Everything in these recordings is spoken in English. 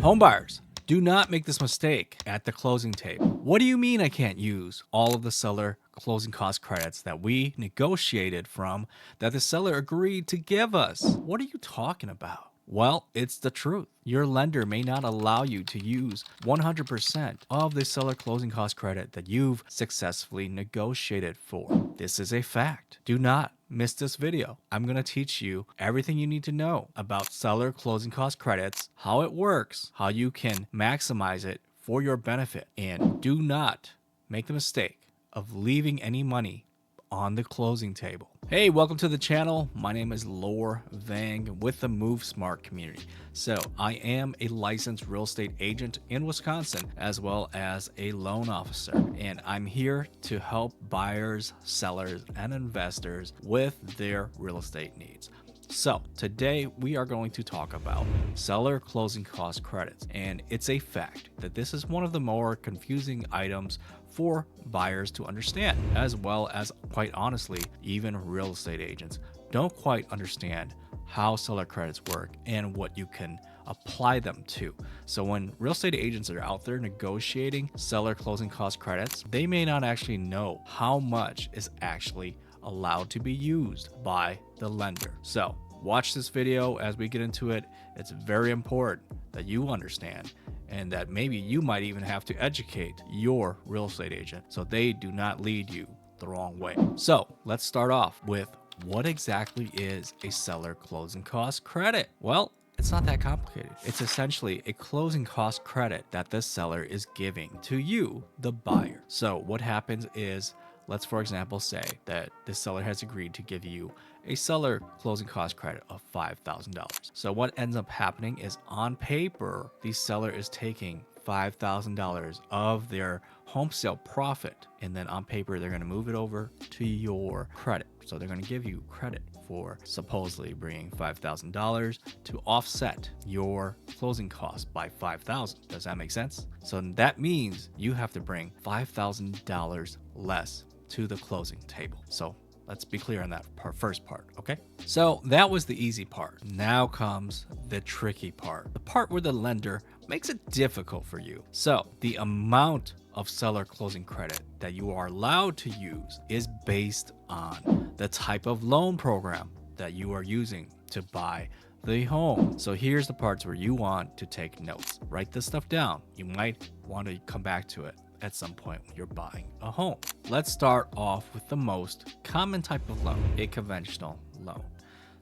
Homebuyers, do not make this mistake at the closing table. What do you mean I can't use all of the seller closing cost credits that we negotiated from that the seller agreed to give us? What are you talking about? Well, it's the truth. Your lender may not allow you to use 100% of the seller closing cost credit that you've successfully negotiated for. This is a fact. Do not miss this video. I'm going to teach you everything you need to know about seller closing cost credits, how it works, how you can maximize it for your benefit, and do not make the mistake of leaving any money on the closing table. Hey, welcome to the channel. My name is lvang with the MoveSmart community. So I am a licensed real estate agent in Wisconsin, as well as a loan officer. And I'm here to help buyers, sellers, and investors with their real estate needs. So today we are going to talk about seller closing cost credits. And it's a fact that this is one of the more confusing items for buyers to understand, as well as, quite honestly, even real estate agents don't quite understand how seller credits work and what you can apply them to. So when real estate agents are out there negotiating seller closing cost credits, they may not actually know how much is actually allowed to be used by the lender. So watch this video as we get into it. It's very important that you understand, and that maybe you might even have to educate your real estate agent so they do not lead you the wrong way. So let's start off with what exactly is a seller closing cost credit? Well, it's not that complicated. It's essentially a closing cost credit that the seller is giving to you, the buyer. So what happens is, let's for example say that the seller has agreed to give you a seller closing cost credit of $5,000. So what ends up happening is, on paper, the seller is taking $5,000 of their home sale profit, and then on paper they're going to move it over to your credit. So they're going to give you credit for supposedly bringing $5,000 to offset your closing costs by $5,000. Does that make sense? So that means you have to bring $5,000 less to the closing table. So let's be clear on that first part, okay? So that was the easy part. Now comes the tricky part, the part where the lender makes it difficult for you. So the amount of seller closing credit that you are allowed to use is based on the type of loan program that you are using to buy the home. So here's the parts where you want to take notes. Write this stuff down. You might want to come back to it at some point when you're buying a home. Let's start off with the most common type of loan, a conventional loan.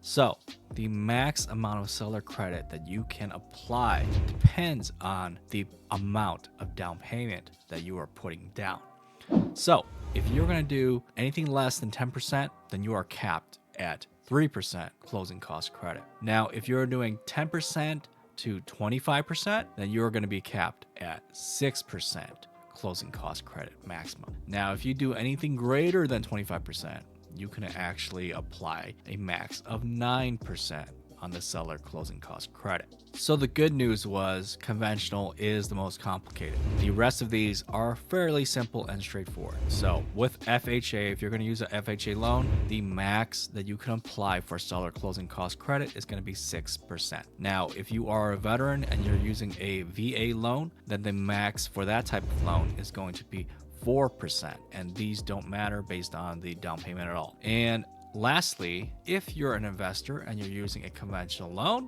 So the max amount of seller credit that you can apply depends on the amount of down payment that you are putting down. So if you're going to do anything less than 10%, then you are capped at 3% closing cost credit. Now, if you're doing 10% to 25%, then you're going to be capped at 6% closing cost credit maximum. Now, if you do anything greater than 25%, you can actually apply a max of 9% on the seller closing cost credit. So the good news was conventional is the most complicated. The rest of these are fairly simple and straightforward. So with FHA, if you're going to use a FHA loan, the max that you can apply for seller closing cost credit is going to be 6%. Now, if you are a veteran and you're using a VA loan, then the max for that type of loan is going to be 4%. And these don't matter based on the down payment at all. And lastly, if you're an investor and you're using a conventional loan,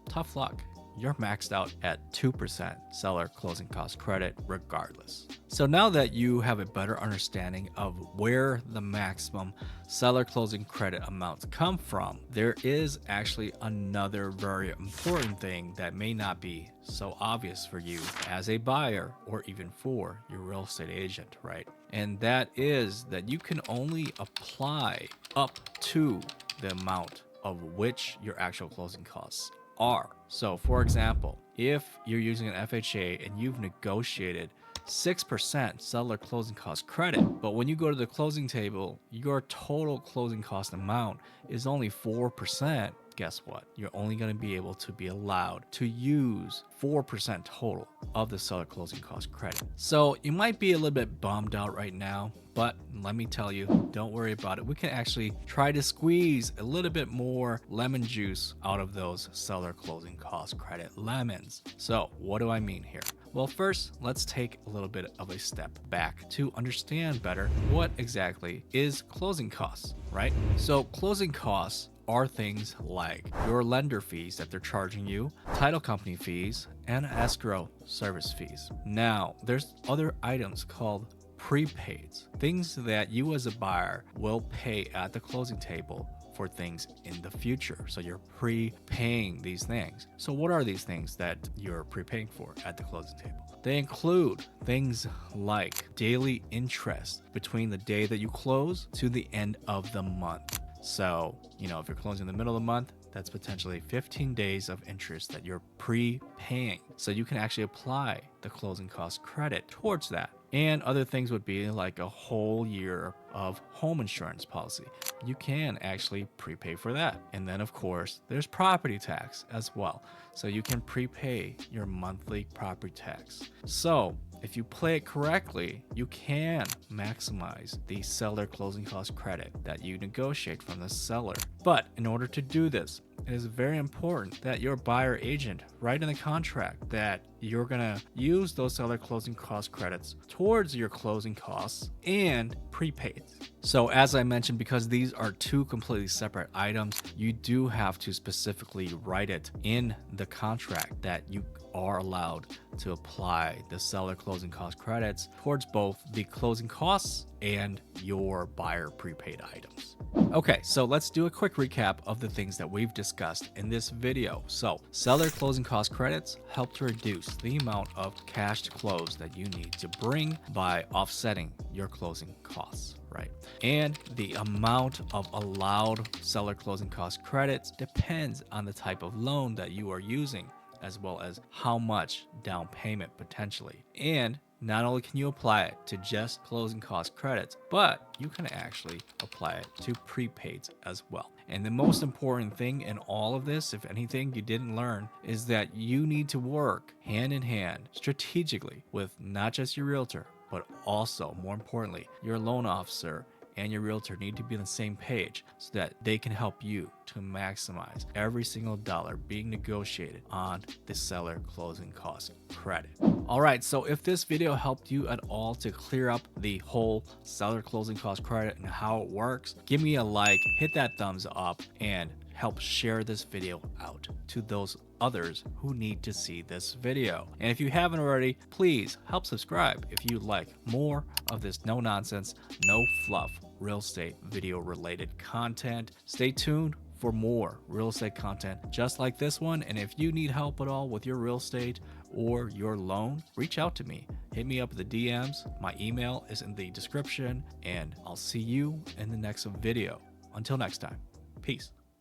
tough luck. You're maxed out at 2% seller closing cost credit regardless. So now that you have a better understanding of where the maximum seller closing credit amounts come from, there is actually another very important thing that may not be so obvious for you as a buyer or even for your real estate agent, right? And that is that you can only apply up to the amount of which your actual closing costs are. So for example, if you're using an FHA and you've negotiated 6% seller closing cost credit, but when you go to the closing table, your total closing cost amount is only 4%, guess what? You're only going to be able to be allowed to use 4% total of the seller closing cost credit. So you might be a little bit bummed out right now, but let me tell you, don't worry about it. We can actually try to squeeze a little bit more lemon juice out of those seller closing cost credit lemons. So what do I mean here? Well, first, let's take a little bit of a step back to understand better what exactly is closing costs, right? So closing costs are things like your lender fees that they're charging you, title company fees, and escrow service fees. Now, there's other items called prepaids, things that you as a buyer will pay at the closing table for things in the future. So you're prepaying these things. So what are these things that you're prepaying for at the closing table? They include things like daily interest between the day that you close to the end of the month. So, if you're closing in the middle of the month, that's potentially 15 days of interest that you're prepaying. So you can actually apply the closing cost credit towards that. And other things would be like a whole year of home insurance policy. You can actually prepay for that. And then, of course, there's property tax as well. So you can prepay your monthly property tax. So if you play it correctly, you can maximize the seller closing cost credit that you negotiate from the seller. But in order to do this, it is very important that your buyer agent write in the contract that you're going to use those seller closing cost credits towards your closing costs and prepaid. So as I mentioned, because these are two completely separate items, you do have to specifically write it in the contract that you are allowed to apply the seller closing cost credits towards both the closing costs and your buyer prepaid items. Okay, so let's do a quick recap of the things that we've discussed in this video. So seller closing cost credits help to reduce the amount of cash to close that you need to bring by offsetting your closing costs, right? And the amount of allowed seller closing cost credits depends on the type of loan that you are using, as well as how much down payment potentially. And not only can you apply it to just closing cost credits, but you can actually apply it to prepaids as well. And the most important thing in all of this, if anything you didn't learn, is that you need to work hand in hand strategically with not just your realtor, but also, more importantly, your loan officer and your realtor need to be on the same page so that they can help you to maximize every single dollar being negotiated on the seller closing cost credit. All right, so if this video helped you at all to clear up the whole seller closing cost credit and how it works, give me a like, hit that thumbs up, and help share this video out to those others who need to see this video. And if you haven't already, please help subscribe if you like more of this no nonsense, no fluff real estate video related content. Stay tuned for more real estate content just like this one. And if you need help at all with your real estate or your loan, reach out to me. Hit me up in the DMs. My email is in the description, and I'll see you in the next video. Until next time, peace.